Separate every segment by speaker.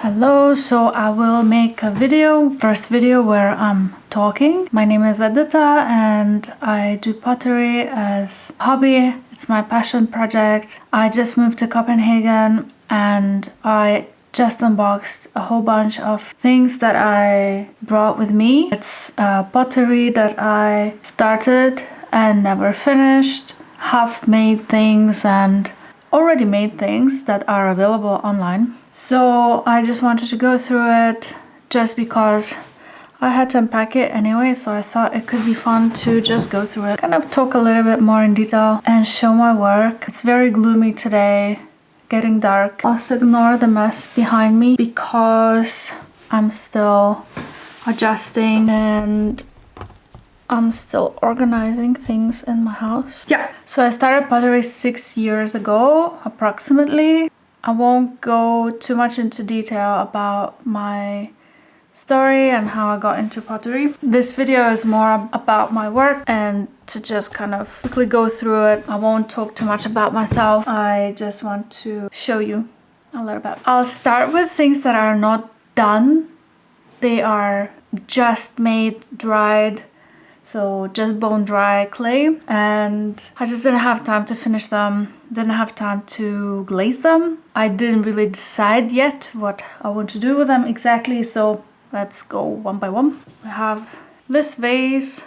Speaker 1: Hello, so I will make a first video where I'm talking. My name is Edita and I do pottery as a hobby. It's my passion project. I just moved to Copenhagen and I just unboxed a whole bunch of things that I brought with me. It's pottery that I started and never finished, half-made things and already made things that are available online. So I just wanted to go through it just because I had to unpack it anyway, so I thought it could be fun to just go through it, kind of talk a little bit more in detail and show my work. It's very gloomy today, getting dark. Also ignore the mess behind me because I'm still adjusting and I'm still organizing things in my house. Yeah, so I started pottery 6 years ago, approximately. I won't go too much into detail about my story and how I got into pottery. This video is more about my work and to just kind of quickly go through it. I won't talk too much about myself. I just want to show you a little bit. I'll start with things that are not done. They are just made, dried. So just bone dry clay, and I just didn't have time to finish them, didn't have time to glaze them. I didn't really decide yet what I want to do with them exactly, so let's go one by one. I have this vase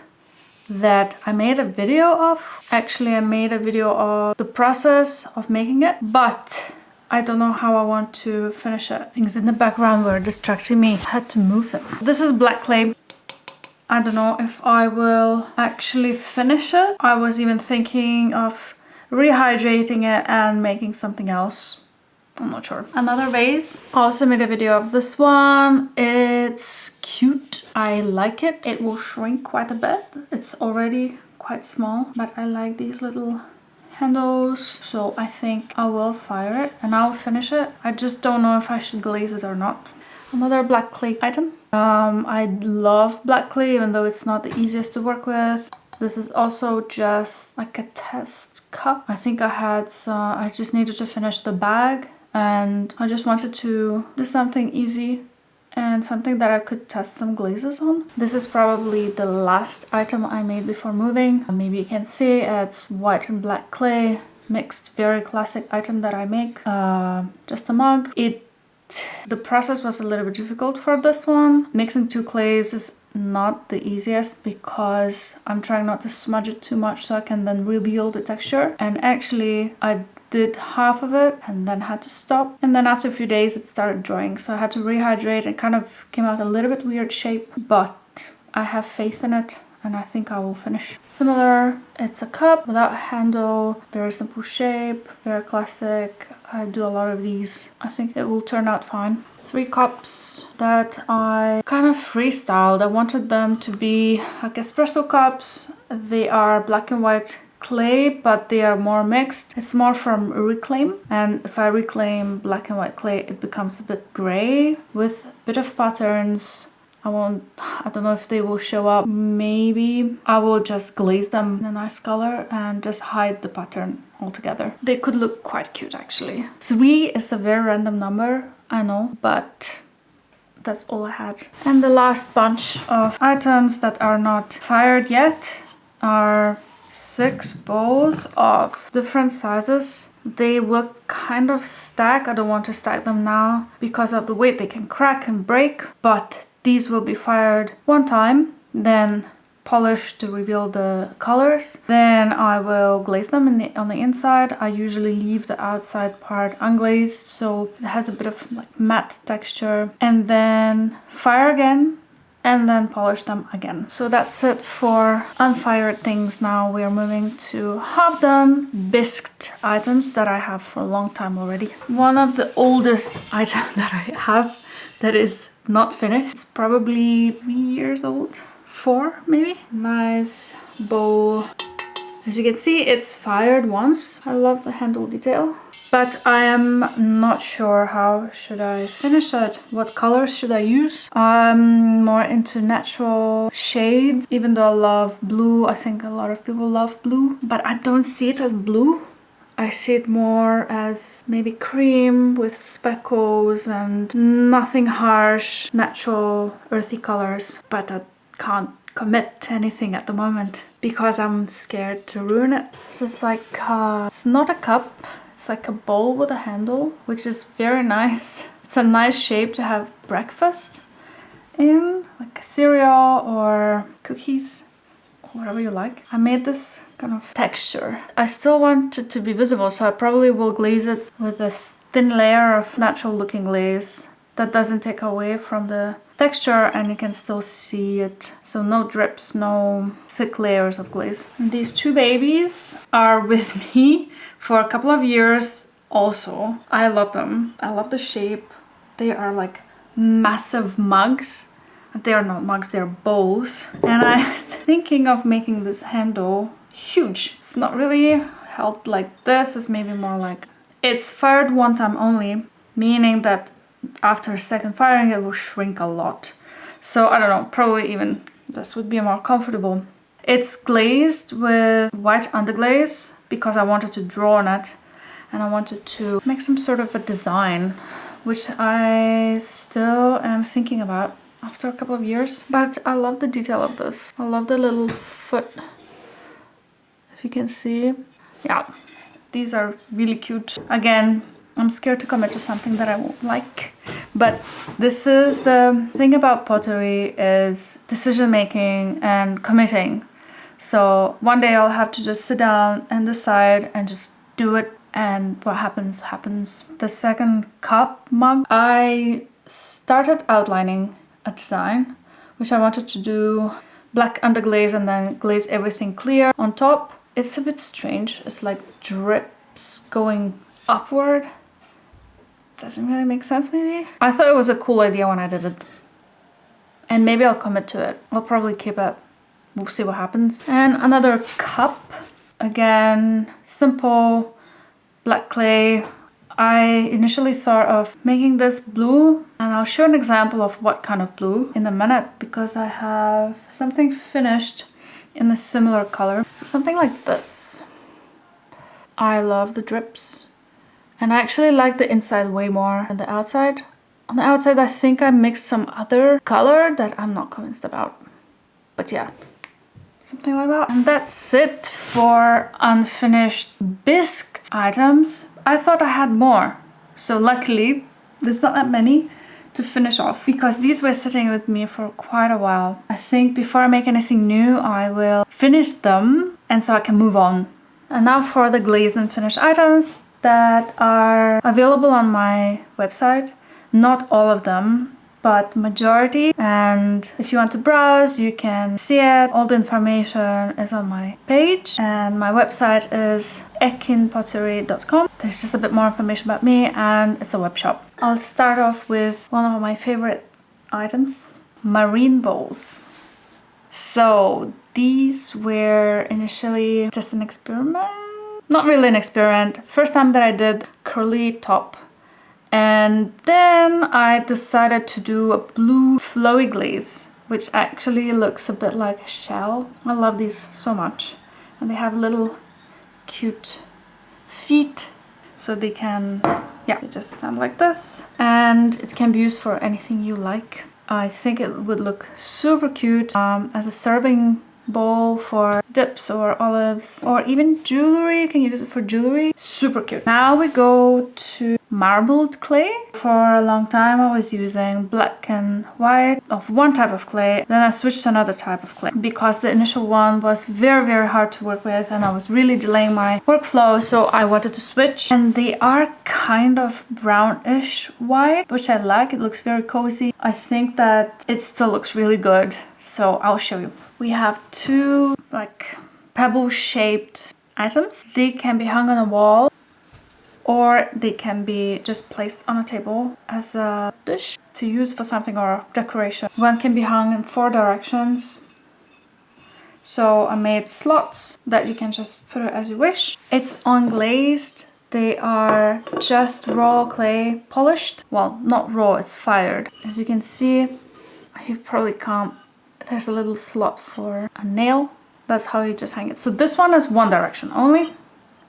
Speaker 1: that I made a video of. Actually, I made a video of the process of making it, but I don't know how I want to finish it. Things in the background were distracting me. I had to move them. This is black clay. I don't know if I will actually finish it. I was even thinking of rehydrating it and making something else. I'm not sure. Another vase. Also made a video of this one. It's cute. I like it. It will shrink quite a bit. It's already quite small, but I like these little handles. So I think I will fire it and I'll finish it. I just don't know if I should glaze it or not. Another black clay item. I love black clay, even though it's not the easiest to work with. This is also just like a test cup. I think I just needed to finish the bag and I just wanted to do something easy and something that I could test some glazes on. This is probably the last item I made before moving. Maybe you can see it's white and black clay mixed, very classic item that I make. Just a mug. The process was a little bit difficult for this one. Mixing two clays is not the easiest because I'm trying not to smudge it too much so I can then reveal the texture. And actually I did half of it and then had to stop. And then after a few days it started drying, so I had to rehydrate. It kind of came out a little bit weird shape, but I have faith in it and I think I will finish. Similar, it's a cup without a handle, very simple shape, very classic. I do a lot of these. I think it will turn out fine. 3 cups that I kind of freestyled. I wanted them to be like espresso cups. They are black and white clay, but they are more mixed. It's more from reclaim, and if I reclaim black and white clay it becomes a bit gray with a bit of patterns. I don't know if they will show up. Maybe I will just glaze them in a nice color and just hide the pattern altogether. They could look quite cute actually. 3 is a very random number, I know, but that's all I had. And the last bunch of items that are not fired yet are 6 bowls of different sizes. They will kind of stack. I don't want to stack them now because of the weight. They can crack and break, but these will be fired one time, then polished to reveal the colors. Then I will glaze them on the inside. I usually leave the outside part unglazed so it has a bit of like matte texture. And then fire again and then polish them again. So that's it for unfired things. Now we are moving to half done bisqued items that I have for a long time already. One of the oldest items that I have that is not finished. It's probably 3 years old, 4 maybe. Nice bowl. As you can see, it's fired once. I love the handle detail, but I am not sure how should I finish it. What colors should I use? I'm more into natural shades, even though I love blue. I think a lot of people love blue, but I don't see it as blue. I see it more as maybe cream with speckles and nothing harsh, natural earthy colors, but I can't commit to anything at the moment because I'm scared to ruin it. So it's like, it's not a cup, it's like a bowl with a handle, which is very nice. It's a nice shape to have breakfast in, like a cereal or cookies, or whatever you like. I made this kind of texture. I still want it to be visible, so I probably will glaze it with a thin layer of natural looking glaze that doesn't take away from the texture and you can still see it. So no drips, no thick layers of glaze. And these two babies are with me for a couple of years also. I love them. I love the shape. They are like massive mugs. They are not mugs, they're bowls. And I was thinking of making this handle huge. It's not really held like this, it's maybe more like... It's fired one time only, meaning that after a second firing it will shrink a lot. So I don't know, probably even this would be more comfortable. It's glazed with white underglaze because I wanted to draw on it and I wanted to make some sort of a design, which I still am thinking about after a couple of years. But I love the detail of this. I love the little foot, if you can see. Yeah, these are really cute. Again, I'm scared to commit to something that I won't like. But this is the thing about pottery, is decision making and committing. So one day I'll have to just sit down and decide and just do it, and what happens, happens. The second cup mug, I started outlining a design, which I wanted to do black underglaze and then glaze everything clear on top. It's a bit strange. It's like drips going upward. Doesn't really make sense maybe. I thought it was a cool idea when I did it. And maybe I'll commit to it. I'll probably keep it. We'll see what happens. And another cup. Again, simple black clay. I initially thought of making this blue, and I'll show an example of what kind of blue in a minute because I have something finished in a similar color. So something like this. I love the drips. And I actually like the inside way more than the outside. On the outside, I think I mixed some other color that I'm not convinced about. But yeah, something like that. And that's it for unfinished bisque items. I thought I had more. So luckily, there's not that many to finish off because these were sitting with me for quite a while. I think before I make anything new, I will finish them and so I can move on. And now for the glazed and finished items that are available on my website. Not all of them, but majority. And if you want to browse, you can see it. All the information is on my page, and my website is ekinpottery.com. There's just a bit more information about me, and it's a web shop. I'll start off with one of my favorite items, marine bowls. So these were initially just an experiment. Not really an experiment. First time that I did curly top. And then I decided to do a blue flowy glaze, which actually looks a bit like a shell. I love these so much. And they have little cute feet, so they can, yeah, they just stand like this. And it can be used for anything you like. I think it would look super cute as a serving bowl for dips or olives, or even jewelry. You can use it for jewelry. Super cute. Now we go to marbled clay. For a long time I was using black and white of one type of clay, then I switched to another type of clay because the initial one was very hard to work with and I was really delaying my workflow, so I wanted to switch. And they are kind of brownish white, which I like. It looks very cozy. I think that it still looks really good, so I'll show you. We have two like pebble shaped items. They can be hung on a wall or they can be just placed on a table as a dish to use for something or decoration. One can be hung in 4 directions. So I made slots that you can just put it as you wish. It's unglazed. They are just raw clay polished. Well, not raw, it's fired. As you can see, you probably can't. There's a little slot for a nail. That's how you just hang it. So this one is one direction only.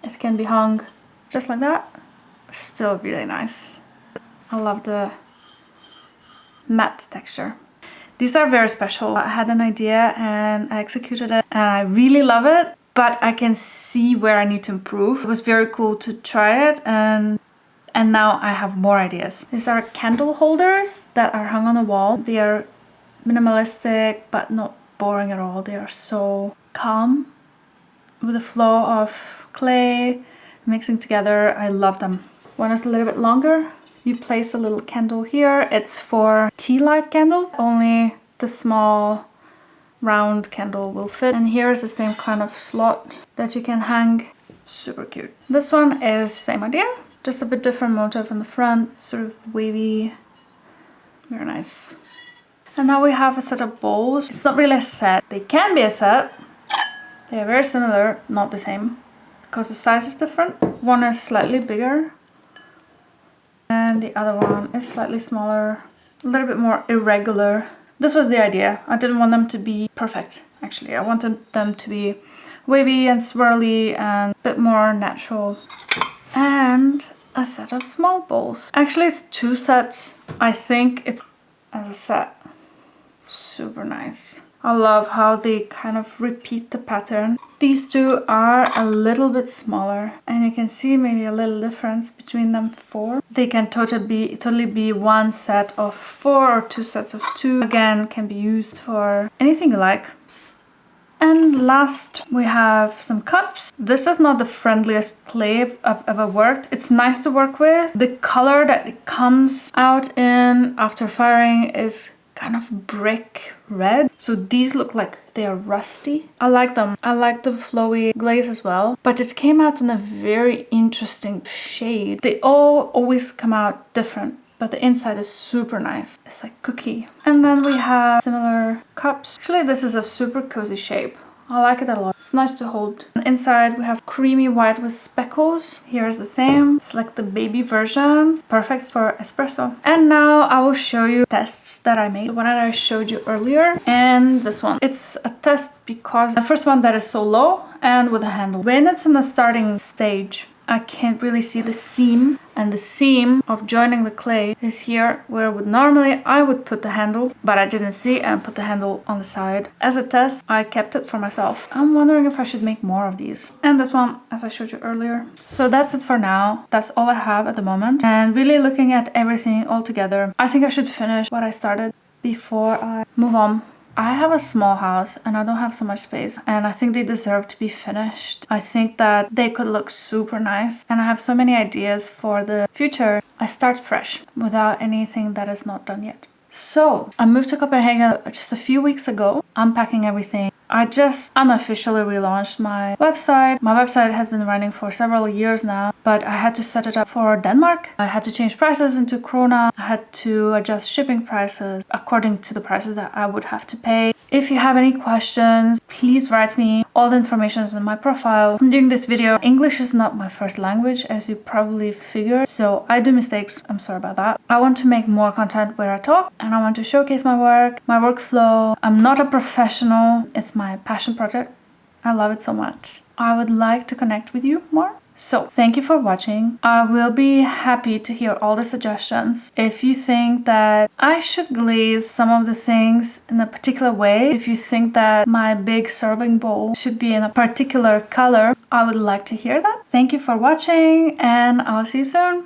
Speaker 1: It can be hung just like that. Still really nice. I love the matte texture. These are very special. I had an idea and I executed it and I really love it, but I can see where I need to improve. It was very cool to try it, and now I have more ideas. These are candle holders that are hung on the wall. They are minimalistic but not boring at all. They are so calm with the flow of clay mixing together. I love them. One is a little bit longer. You place a little candle here. It's for tea light candle. Only the small round candle will fit. And here is the same kind of slot that you can hang. Super cute. This one is same idea, just a bit different motif in the front, sort of wavy. Very nice. And now we have a set of bowls. It's not really a set. They can be a set. They are very similar, not the same, because the size is different. One is slightly bigger and the other one is slightly smaller, a little bit more irregular. This was the idea. I didn't want them to be perfect, actually. I wanted them to be wavy and swirly and a bit more natural. And a set of small bowls. Actually, it's 2 sets. I think it's as a set. Super nice. I love how they kind of repeat the pattern. These two are a little bit smaller, and you can see maybe a little difference between them 4. They can totally be 1 set of 4 or 2 sets of 2. Again, can be used for anything you like. And last, we have some cups. This is not the friendliest clay I've ever worked. It's nice to work with. The color that it comes out in after firing is kind of brick red. So these look like they are rusty. I like them. I like the flowy glaze as well. But it came out in a very interesting shade. They all always come out different, but the inside is super nice. It's like cookie. And then we have similar cups. Actually, this is a super cozy shape. I like it a lot. It's nice to hold. Inside we have creamy white with speckles. Here's the same. It's like the baby version. Perfect for espresso. And now I will show you tests that I made. The one that I showed you earlier and this one. It's a test because the first one that is so low and with a handle. When it's in the starting stage, I can't really see the seam, and the seam of joining the clay is here where I would put the handle, but I didn't see and put the handle on the side. As a test, I kept it for myself. I'm wondering if I should make more of these. And this one, as I showed you earlier. So that's it for now. That's all I have at the moment. And really looking at everything all together, I think I should finish what I started before I move on. I have a small house and I don't have so much space, and I think they deserve to be finished. I think that they could look super nice, and I have so many ideas for the future. I start fresh without anything that is not done yet. So I moved to Copenhagen just a few weeks ago, unpacking everything. I just unofficially relaunched my website. My website has been running for several years now, but I had to set it up for Denmark. I had to change prices into krona. I had to adjust shipping prices according to the prices that I would have to pay. If you have any questions, please write me. All the information is in my profile. I'm doing this video. English is not my first language, as you probably figured, so I do mistakes. I'm sorry about that. I want to make more content where I talk, and I want to showcase my work, my workflow. I'm not a professional. It's my passion project. I love it so much. I would like to connect with you more. So thank you for watching. I will be happy to hear all the suggestions. If you think that I should glaze some of the things in a particular way, if you think that my big serving bowl should be in a particular color, I would like to hear that. Thank you for watching, and I'll see you soon.